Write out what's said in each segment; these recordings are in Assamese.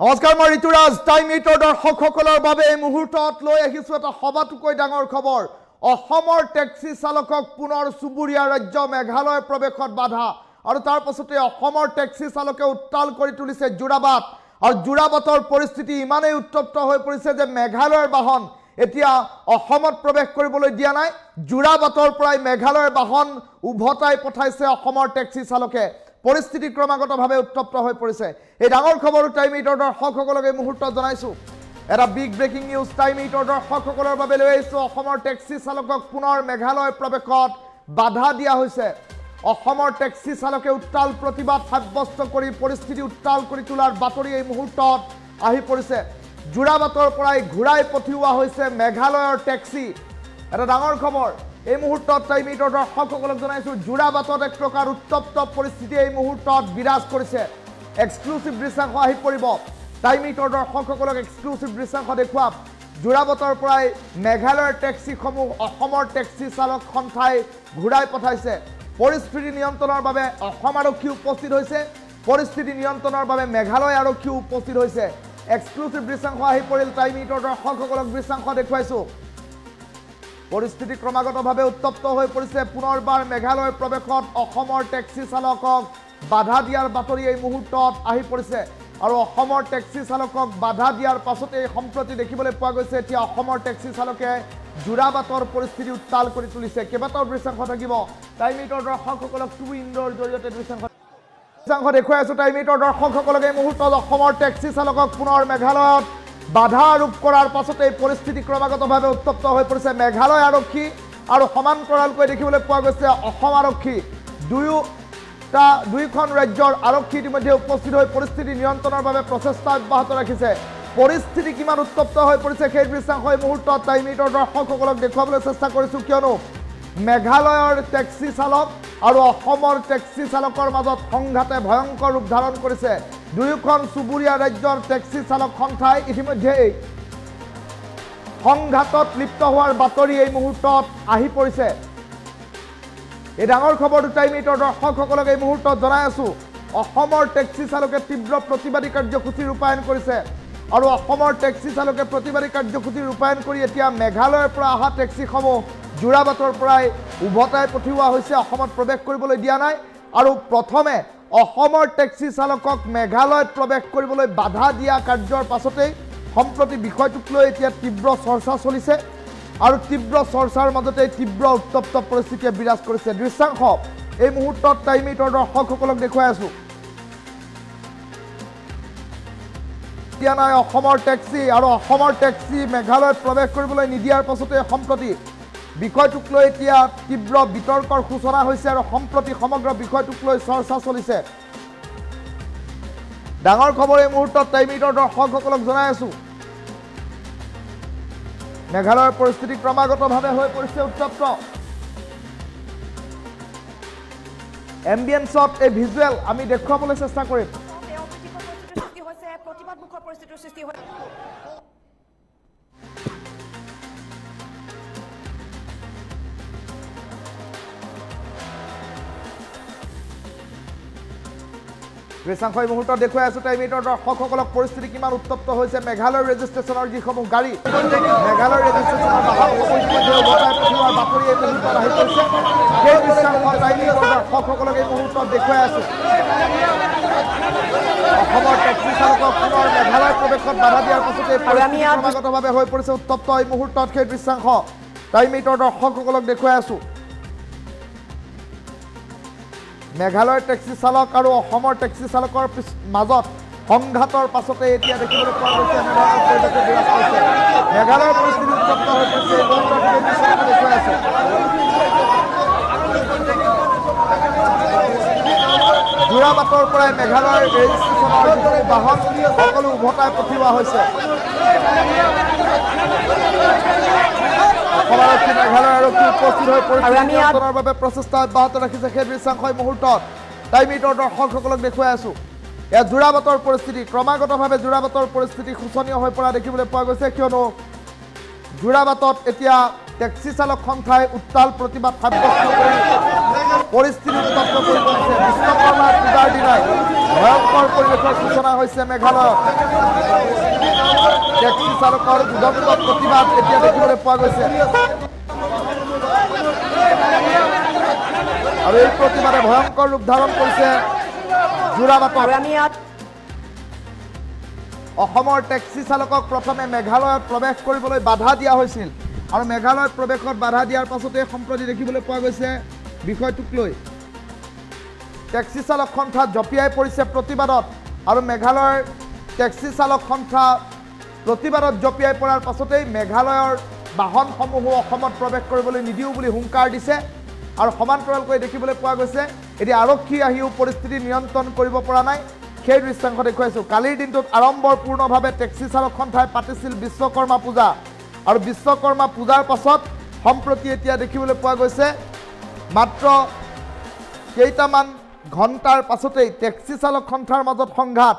নমস্কাৰ মই ঋতুৰাজ টাইম এইটৰ দৰ্শকসকলৰ বাবে এই মুহূৰ্তত লৈ আহিছো এটা সবাতোকৈ ডাঙৰ খবৰ অসমৰ টেক্সি চালকক পুনৰ সুবুৰীয়া ৰাজ্য মেঘালয় প্ৰৱেশত বাধা আৰু তাৰ পাছতে অসমৰ টেক্সি চালকে উত্তাল কৰি তুলিছে জোৰাবাট আৰু জোৰাবাটৰ পৰিস্থিতি ইমানেই উত্তপ্ত হৈ পৰিছে যে মেঘালয়ৰ বাহন এতিয়া অসমত প্ৰৱেশ কৰিবলৈ দিয়া নাই জোৰাবাটৰ পৰাই মেঘালয়ৰ বাহন উভতাই পঠাইছে অসমৰ টেক্সি চালকে পৰিস্থিতি ক্ৰমাগতভাৱে উত্তপ্ত হৈ পৰিছে এই ডাঙৰ খবৰ টাইম এইটৰ দৰ্শকসকলক এই মুহূৰ্তত জনাইছো এটা বিগ ব্ৰেকিং নিউজ টাইম এইটৰ দৰ্শকসকলৰ বাবে লৈ আহিছো অসমৰ টেক্সি চালকক পুনৰ মেঘালয় প্ৰৱেশত বাধা দিয়া হৈছে অসমৰ টেক্সি চালকে উত্তাল প্ৰতিবাদ সাব্যস্ত কৰি পৰিস্থিতি উত্তাল কৰি তোলাৰ বাতৰি এই মুহূৰ্তত আহি পৰিছে জোৰাবাটৰ পৰাই ঘূৰাই পঠিওৱা হৈছে মেঘালয়ৰ টেক্সি এটা ডাঙৰ খবৰ এই মুহূৰ্তত টাইম এইটৰ দৰ্শকসকলক জনাইছো জোৰাবাটত এক প্ৰকাৰ উত্তপ্ত পৰিস্থিতি এই মুহূৰ্তত বিৰাজ কৰিছে এক্সক্লুসিভ দৃশ্যাংশ আহি পৰিব টাইম এইটৰ দৰ্শকসকলক এক্সক্লুসিভ দৃশ্যাংশ দেখুৱাম জোৰাবাটৰ পৰাই মেঘালয়ৰ টেক্সিসমূহ অসমৰ টেক্সি চালক সন্থাই ঘূৰাই পঠাইছে পৰিস্থিতি নিয়ন্ত্ৰণৰ বাবে অসম আৰক্ষী উপস্থিত হৈছে পৰিস্থিতি নিয়ন্ত্ৰণৰ বাবে মেঘালয় আৰক্ষী উপস্থিত হৈছে এক্সক্লুসিভ দৃশ্যাংশ আহি পৰিল টাইম এইটৰ দৰ্শকসকলক দৃশ্যাংশ দেখুৱাইছো পৰিস্থিতি ক্ৰমাগতভাৱে উত্তপ্ত হৈ পৰিছে পুনৰবাৰ মেঘালয় প্ৰৱেশত অসমৰ টেক্সি চালকক বাধা দিয়াৰ বাতৰি এই মুহূৰ্তত আহি পৰিছে আৰু অসমৰ টেক্সি চালকক বাধা দিয়াৰ পাছতে সম্প্ৰতি দেখিবলৈ পোৱা গৈছে এতিয়া অসমৰ টেক্সি চালকে জোৰাবাটৰ পৰিস্থিতি উত্তাল কৰি তুলিছে কেইবাটাও দৃশ্যাংশ থাকিব টাইম এইটৰ দৰ্শকসকলক টু ইণ্ডৰ জৰিয়তে দৃশ্যাংশ দেখুৱাই আছো টাইম এইটৰ দৰ্শকসকলক এই মুহূৰ্তত অসমৰ টেক্সি চালকক পুনৰ মেঘালয়ত বাধা আৰোপ কৰাৰ পাছতে এই পৰিস্থিতি ক্ৰমাগতভাৱে উত্তপ্ত হৈ পৰিছে মেঘালয় আৰক্ষী আৰু সমান্তৰালকৈ দেখিবলৈ পোৱা গৈছে অসম আৰক্ষী দুয়োখন ৰাজ্যৰ আৰক্ষী ইতিমধ্যে উপস্থিত হৈ পৰিস্থিতি নিয়ন্ত্ৰণৰ বাবে প্ৰচেষ্টা অব্যাহত ৰাখিছে পৰিস্থিতি কিমান উত্তপ্ত হৈ পৰিছে সেই দৃশ্যাংশ এই মুহূৰ্তত টাইম এইটৰ দৰ্শকসকলক দেখুৱাবলৈ চেষ্টা কৰিছো কিয়নো মেঘালয়ৰ টেক্সি চালক আৰু অসমৰ টেক্সি চালকৰ মাজত সংঘাতে ভয়ংকৰ ৰূপ ধাৰণ কৰিছে দুয়োখন সুবুৰীয়া ৰাজ্যৰ টেক্সি চালক সন্থাই ইতিমধ্যে সংঘাতত লিপ্ত হোৱাৰ বাতৰি এই মুহূৰ্তত আহি পৰিছে এই ডাঙৰ খবৰটো টাইম এইটৰ দৰ্শকসকলক এই মুহূৰ্তত জনাই আছো অসমৰ টেক্সি চালকে তীব্ৰ প্ৰতিবাদী কাৰ্যসূচী ৰূপায়ণ কৰিছে আৰু অসমৰ টেক্সি চালকে প্ৰতিবাদী কাৰ্যসূচী ৰূপায়ণ কৰি এতিয়া মেঘালয়ৰ পৰা অহা টেক্সিসমূহ জোৰাবাটৰ পৰাই উভতাই পঠিওৱা হৈছে অসমত প্ৰৱেশ কৰিবলৈ দিয়া নাই আৰু প্ৰথমে অসমৰ টেক্সি চালকক মেঘালয়ত প্ৰৱেশ কৰিবলৈ বাধা দিয়া কাৰ্যৰ পাছতেই সম্প্ৰতি বিষয়টোক লৈ এতিয়া তীব্ৰ চৰ্চা চলিছে আৰু তীব্ৰ চৰ্চাৰ মাজতে তীব্ৰ উত্তপ্ত পৰিস্থিতিয়ে বিৰাজ কৰিছে দৃশ্যাংশ এই মুহূৰ্তত টাইম এইটৰ দৰ্শকসকলক দেখুৱাই আছো এতিয়া নাই অসমৰ টেক্সি আৰু অসমৰ টেক্সি মেঘালয়ত প্ৰৱেশ কৰিবলৈ নিদিয়াৰ পাছতে সম্প্ৰতি বিষয়টোক লৈ এতিয়া তীব্ৰ বিতৰ্কৰ সূচনা হৈছে আৰু সম্প্ৰতি সমগ্ৰ বিষয়টোক লৈ চৰ্চা চলিছে ডাঙৰ খবৰ এই মুহূৰ্তত টাইম এইটৰ দৰ্শকসকলক জনাই আছো মেঘালয়ৰ পৰিস্থিতি ক্ৰমাগতভাৱে হৈ পৰিছে উত্তপ্ত এম্বিয়েন্সত এই ভিজুৱেল আমি দেখুৱাবলৈ চেষ্টা কৰিম প্ৰতিবাদমুখৰ পৰিস্থিতিৰ সৃষ্টি হয় দৃশ্যাংশ এই মুহূৰ্তত দেখুৱাই আছো টাইম এইটৰ দৰ্শকসকলক পৰিস্থিতি কিমান উত্তপ্ত হৈছে মেঘালয় ৰেজিষ্ট্ৰেশ্যনৰ যিসমূহ গাড়ী মেঘালয় ৰেজিষ্ট্ৰেশ্যনৰ বাহনসমূহ ইতিমধ্যে উভতাই পঠিওৱাৰ বাতৰি এই মুহূৰ্তত আহি পৰিছে সেই দৃশ্যাংশ টাইম এইটৰ দৰ্শকসকলক এই মুহূৰ্তত দেখুৱাই আছো অসমৰ টেক্সি চালকক পুনৰ মেঘালয় প্ৰৱেশত বাধা দিয়াৰ পাছতে ক্ৰমাগতভাৱে হৈ পৰিছে উত্তপ্ত এই মুহূৰ্তত সেই দৃশ্যাংশ টাইম এইটৰ দৰ্শকসকলক দেখুৱাই আছো মেঘালয়ৰ টেক্সি চালক আৰু অসমৰ টেক্সি চালকৰ মাজত সংঘাতৰ পাছতে এতিয়া দেখিবলৈ পোৱা গৈছে মেঘালয়ৰ পৰিস্থিতি উত্তপ্ত হৈ পৰিছে দেখুৱাই আছে জোৰাবাটৰ পৰাই মেঘালয়ৰ ৰেজিষ্ট্ৰেশ্যনৰ যিখিনি বাহন সকলো উভতাই পঠিওৱা হৈছে মেঘালয় আৰক্ষী উপস্থিত হৈ পৰিস্থিতি নিয়ন্ত্ৰণৰ বাবে প্ৰচেষ্টা অব্যাহত ৰাখিছে সেই দৃশ্যাংশ এই মুহূৰ্তত টাইম এইটৰ দৰ্শকসকলক দেখুৱাই আছো এয়া জোৰাবাটৰ পৰিস্থিতি ক্ৰমাগতভাৱে জোৰাবাটৰ পৰিস্থিতি শোচনীয় হৈ পৰা দেখিবলৈ পোৱা গৈছে কিয়নো জোৰাবাটত এতিয়া টেক্সি চালক সন্থাই উত্তাল প্ৰতিবাদ সাব্যস্ত কৰি পৰিস্থিতি উত্তপ্ত কৰি তুলিছে বিশ্বকৰ্মা পূজাৰ দিনাই ভয়ঙ্কৰ পৰিৱেশৰ সূচনা হৈছে মেঘালয়ত টেক্সি চালকৰ উদণ্ড প্ৰতিবাদ এতিয়া দেখিবলৈ পোৱা গৈছে আৰু এই প্ৰতিবাদে ভয়ঙ্কৰ ৰূপ ধাৰণ কৰিছে যোৰাবাটত অসমৰ টেক্সি চালকক প্ৰথমে মেঘালয়ত প্ৰৱেশ কৰিবলৈ বাধা দিয়া হৈছিল আৰু মেঘালয়ত প্ৰৱেশত বাধা দিয়াৰ পাছতে সম্প্ৰতি দেখিবলৈ পোৱা গৈছে বিষয়টোক লৈ টেক্সি চালক সন্থা জপিয়াই পৰিছে প্ৰতিবাদত আৰু মেঘালয়ৰ টেক্সি চালক সন্থা প্ৰতিবাদত জপিয়াই পৰাৰ পাছতেই মেঘালয়ৰ বাহনসমূহো অসমত প্ৰৱেশ কৰিবলৈ নিদিওঁ বুলি হুংকাৰ দিছে আৰু সমান্তৰালকৈ দেখিবলৈ পোৱা গৈছে এতিয়া আৰক্ষী আহিও পৰিস্থিতি নিয়ন্ত্ৰণ কৰিব পৰা নাই সেই দৃশ্যাংশ দেখুৱাইছোঁ কালিৰ দিনটোত আড়ম্বৰপূৰ্ণভাৱে টেক্সি চালক সন্থাই পাতিছিল বিশ্বকৰ্মা পূজা আৰু বিশ্বকৰ্মা পূজাৰ পাছত সম্প্ৰতি এতিয়া দেখিবলৈ পোৱা গৈছে মাত্ৰ কেইটামান ঘণ্টাৰ পাছতেই টেক্সি চালক সন্থাৰ মাজত সংঘাত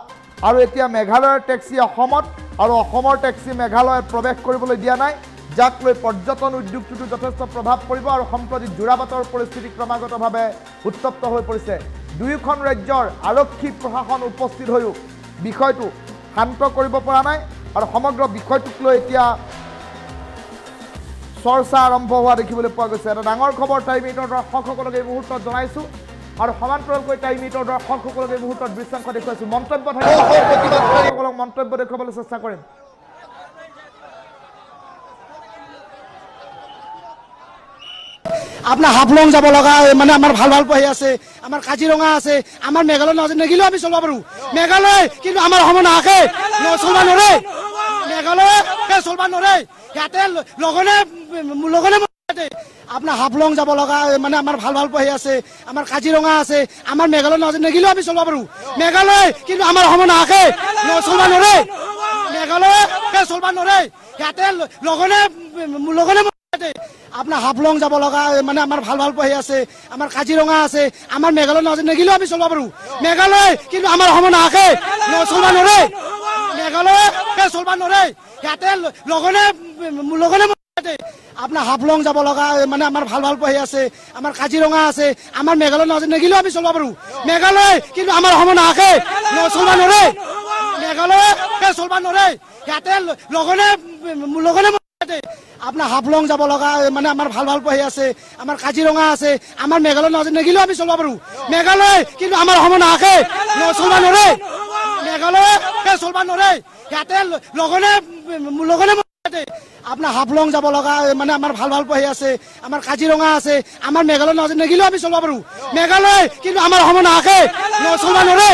আৰু এতিয়া মেঘালয়ৰ টেক্সি অসমত আৰু অসমৰ টেক্সি মেঘালয়ত প্ৰৱেশ কৰিবলৈ দিয়া নাই যাক লৈ পৰ্যটন উদ্যোগটোতো যথেষ্ট প্ৰভাৱ পৰিব আৰু সম্প্ৰতি যোৰাবাটৰ পৰিস্থিতি ক্ৰমাগতভাৱে উত্তপ্ত হৈ পৰিছে দুয়োখন ৰাজ্যৰ আৰক্ষী প্ৰশাসন উপস্থিত হৈও বিষয়টো শান্ত কৰিব পৰা নাই আৰু সমগ্ৰ বিষয়টোক লৈ এতিয়া চৰ্চা আৰম্ভ হোৱা দেখিবলৈ পোৱা গৈছে এটা ডাঙৰ খবৰ টাইম এইটৰ দৰ্শকসকলক এই মুহূৰ্তত জনাইছোঁ আৰু সমান্তৰালকৈ টাইম এইটৰ দৰ্শকসকলক এই মুহূৰ্তত দৃশ্যাংশ দেখুৱাইছোঁ মন্তব্য থাকিব প্ৰতিবাদকাৰীসকলক মন্তব্য দেখুৱাবলৈ চেষ্টা কৰিম আপনার হাফলং যাব লগা মানে আমার ভাল ভাল পাই আছে আমার কাজিরঙা আছে আমার মেঘালয় নেগিলেও আমি চলব পারো মেঘালয় কিন্তু আমার সময় নাকে চলবা নৰে মেঘালয় চলবা নৰে ইয়াতে লগনে লগনে আপনার হাফলং যাব লগা মানে আমার ভাল ভাল পাই আছে আমার কাজিরঙা আছে আমার মেঘালয় নেগিলেও আমি চলব পারো মেঘালয় কিন্তু আমার সময় নাকে চলবা নৰে মেঘালয় চলবা নৰে ইয়াতে লগনে লগনে আপনার হাফলং যাব লগা মানে আমার ভাল ভাল পাই আছে আমার কাজিরঙা আছে আমার মেঘালয় নেগিলেও আমি চলব পারো মেঘালয় কিন্তু আমার সময় নাকে চলবা নৰে মেঘালয় চলবা নৰে ইয়াতে লগনে লগনে আপনার হাফলং যাব লগা মানে আমার ভাল ভাল পাই আছে আমার কাজিরঙা আছে আমার মেঘালয় নেগিলেও আমি চলব পারো মেঘালয় কিন্তু আমার সময় নাকে চলবা নৰে মেঘালয় চলবা নৰে ইয়াতে লগনে লগনে আপনার হাফলং যাব লগা মানে আমার ভাল ভাল পাই আছে আমার কাজিরঙা আছে আমার মেঘালয় নেগিলেও আমি চলব পারো মেঘালয় কিন্তু আমার সময় নাকে চলবা নৰে মেঘালয় চলবা নৰে ইয়াতে লগনে লগনে আপনার হাফলং যাব লগা মানে আমার ভাল ভাল পাই আছে আমার কাজিরঙা আছে আমার মেঘালয় নেগিলেও আমি চলব পারো মেঘালয় কিন্তু আমার সময় নাকে চলবা নৰে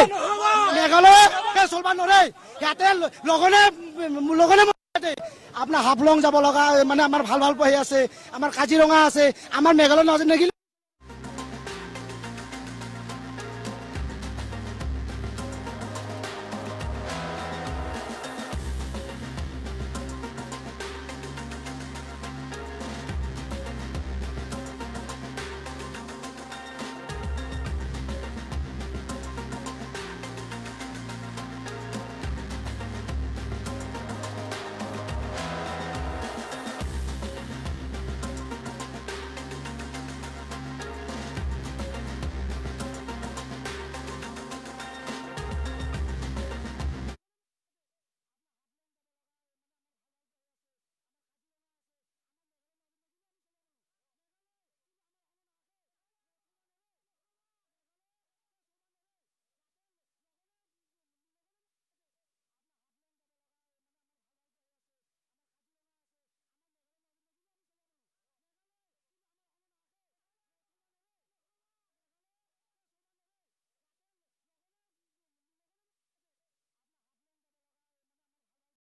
মেঘালয় চলবা নৰে ইয়াতে লগনে লগনে আপনার হাফলং যাব লগা মানে আমার ভাল ভাল পাই আছে আমার কাজিরঙা আছে আমার মেঘালয় নেগিলে